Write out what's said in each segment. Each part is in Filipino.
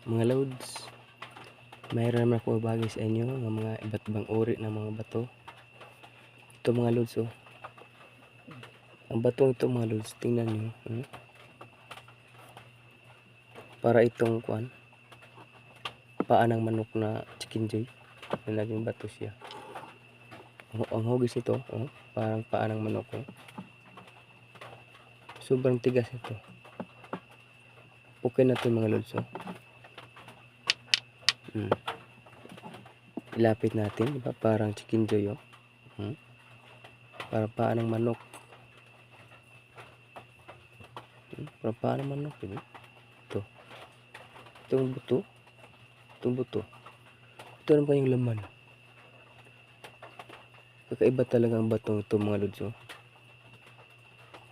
Mga loads, mayroon naman ako ibagi sa inyo ng mga iba't ibang uri ng mga bato. Ito mga loads, oh. Ang batong ito mga loads, tingnan nyo. Para itong paa ng manok na chicken joy. Naging bato siya. Ang hugis ito, parang paa ng manok. Sobrang tigas ito. Okay na ito mga loads, oh. Ilapit natin, diba? Parang chicken joy, oh. Parang paa ng manok. Parang paa ng manok, diba? Ito. Itong buto. Itong buto. Ito na pa yung laman. Kakaiba talaga ang batong ito mga lods, oh.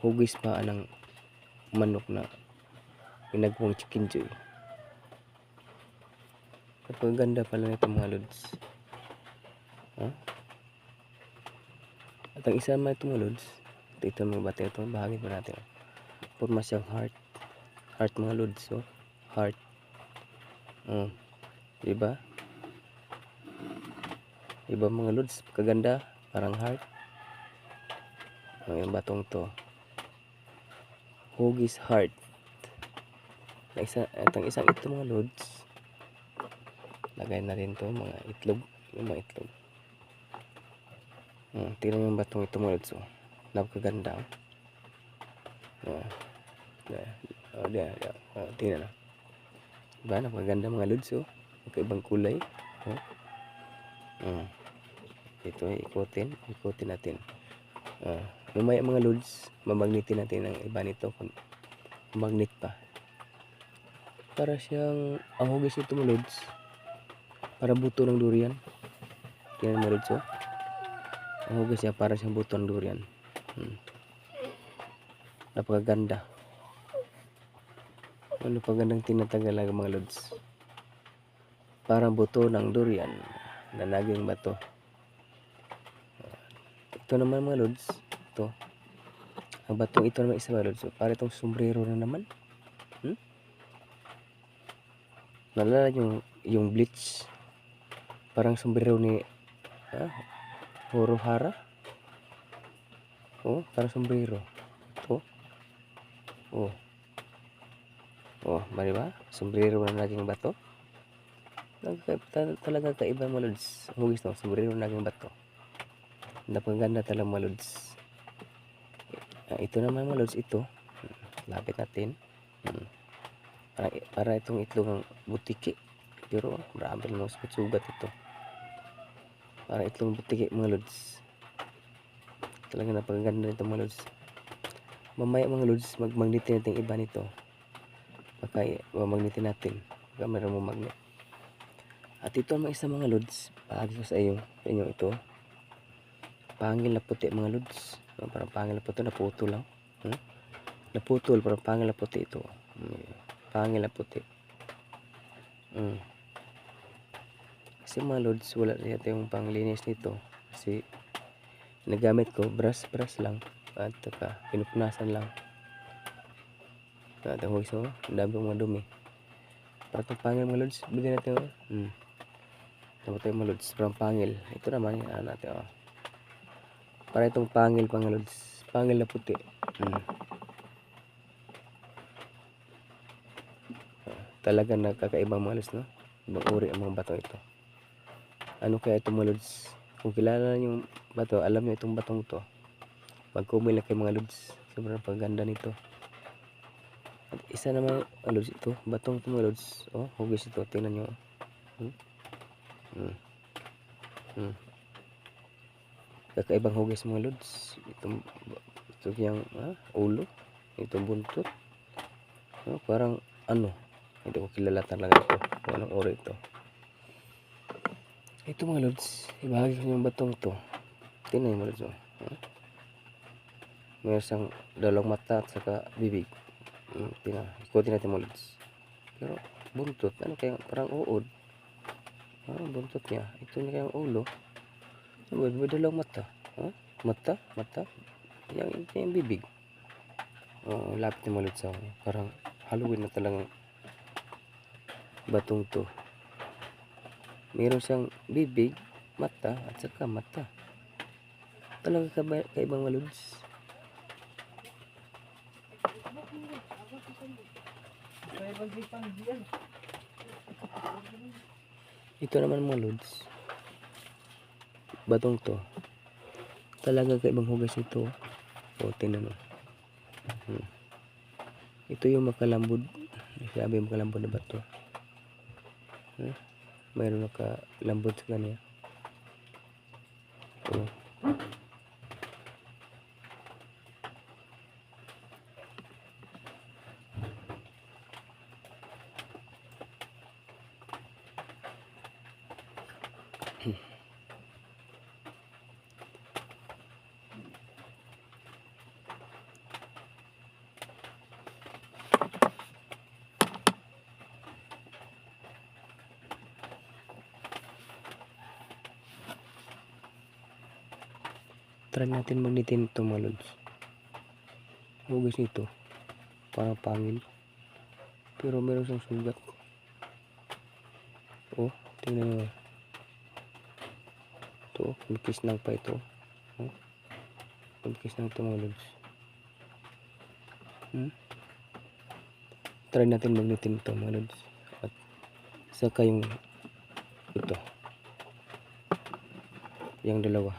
Hugis paa ng manok na pinagawang chicken joy. Napaganda pala nito mga lods. At ang isa naman ito mga lods, ito mga bata ito, bahagi pa natin. Forma siyang heart. Heart mga lods, oh. Heart. Diba? Diba mga lods, kaganda, parang heart. Yung batong to, hugis heart. At ang isang ito mga lods, lagay na rin to mga itlog. Yung mga itlog. Tingnan yung batong ito mga lods, oh. Napakaganda, oh. Tingnan na. Diba? Napakaganda mga lods, oh. Magkaibang kulay, oh. Ito ay ikutin natin. Mamaya mga lods, mamagnetin natin ang iba nito kung magnet pa. Para siyang ang hugis ito mga lods, para buto ng durian. Yan mga lods, oh. Ang hugis niya para siyang buto ng durian. Napakaganda. Napakagandang tinatanggal mga lods. Parang buto ng durian na naging bato. Ito naman mga lods, ito. Ang batong ito naman isa mga lods, so, para itong sombrero na naman. Nalala yung bleach, parang sombrero ni Horohara. Parang sombrero ito. Diba? Sombrero na naging bato. Talaga kaiba mga lods. Ang hugis ng sombrero na naging bato. Napaganda talaga mga lods. Ito naman mga lods, ito. Lapit natin. Para itong itlog ng butiki. Pero marami lang sugat ito. Para itlog ng butiki mga lods. Talaga napaganda nito mga lods. Mamaya mga lods, magmagnetin natin iba nito. Baka mamagnetin natin. Baka mayroon mo magnet. At ito ang isa mga lods. Paagi ko sa inyo ito. Pangil na puti mga lods. Parang pangil na puti, naputol lang. Naputol, parang pangil na puti ito. Pangil na puti. Kasi mga lods, wala rin yung panglinis nito. Kasi nagamit ko brush lang. At pinupunasan lang. At ang hugis mo, ang dami mga dumi. Para itong pangil mga lods, bigyan natin. Tapos tayo mga lods, parang pangil. Ito naman, natin. Para itong pangil mga lods. Pangil na puti. Talaga nakakaibang mga lods, no? Ibang uri ang mga bato ito. Ano kaya ito mga lods? Kung kilala yung bato, alam nyo itong batong to, mag-comment lang kayo mga lods. Sobrang paganda nito. At isa naman mga lods, ito batong ito mga lods. Hugis ito, tingnan nyo. Kakaibang hugis mga lods. Ito yung ulo, itong buntot. Parang hindi ko kilala talaga ito kung anong uri ito. Ito mga lods, ibahagi ko yung batong to. Tingnan yung mga lods, mayroon siyang dalawang mata at saka bibig. Ikutin natin mga lods. Pero buntot, ano kaya, parang uod. Buntot niya, ito niya kayang ulo. May dalawang mata. Mata. Ito yung bibig. Lapit yung mga lods, parang Halloween na talagang batong to. Meron siyang bibig, mata, at saka mata. Talaga kaibang mga lods. Ito naman mga lods, batong to. Talaga kaibang hugas ito. O, tingnan mo. Ito yung makalambod. Sabi yung makalambod na bato. Mayroon nakalambod sa kanya. O. Try natin magnitin ito mga lods. Hugas nito parang pangil, pero meron siyang sugat. Oh, tingnan nyo. Ito, kumikis lang pa ito. Oh, kumikis lang ito mga lods. Try natin magnitin ito mga lods. At saka yung ito, yung dalawa,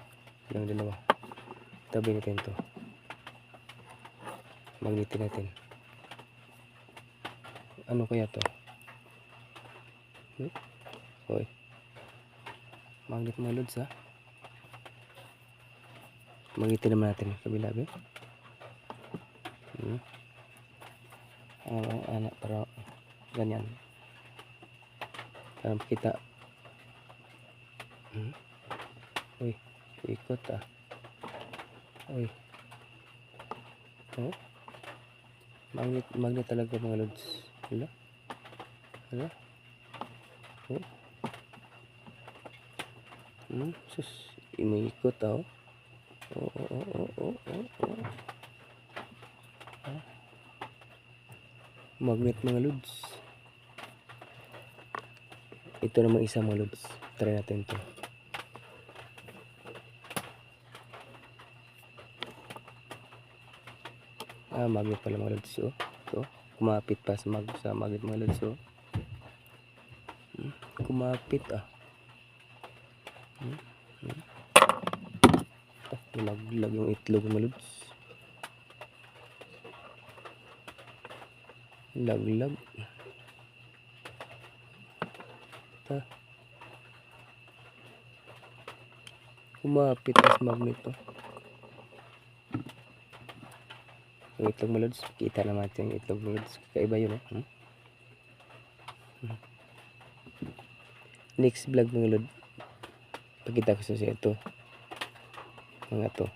tabi natin ito, magnitin natin. Ano kaya to? Hoy, magnet mga lods ha. Magnitin naman natin kabila be. Anak para ganyan para makita. Uy, ikot ah. Uy, oh, magnet talaga mga lods. Hala, oh, sus, imiikot ah. Oh. Magnet mga lods. Ito naman isa mga lods. Try natin ito. Magnet pala mga lods. Oh. So, kumapit pa sa magnet mga lods. Oh. Kumapit ah. Nilaglag yung itlog mga lods. Laglag. Kumapit as magnet to. Yung itlog mga lods, kita naman natin yung itlog mga lods. Kaiba yun eh. Next vlog mga lods, pagkita ko sa ito. Mga to.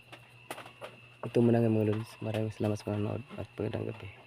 Ito muna nga mga lods. Maraming salamat sa panonood at pagandang gabi.